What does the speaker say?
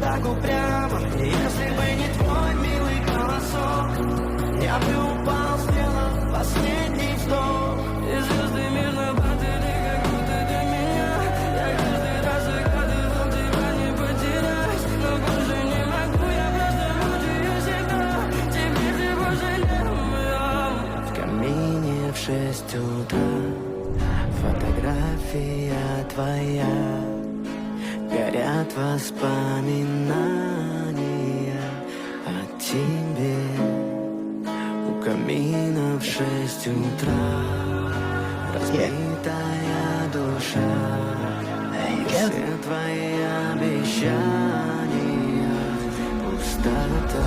так упрямо. И если бы не твой милый голосок, я бы упал, сделал последний вздох. И звезды мирно падали, как будто для меня. Я каждый раз загадывал тебя не потерять, но больше не могу, я просто буду ее всегда. Теперь ты больше не моя. В камине в 6 утра фотография твоя. Горят воспоминания о тебе. У камина в 6 утра разбитая душа. Все твои обещания пустота.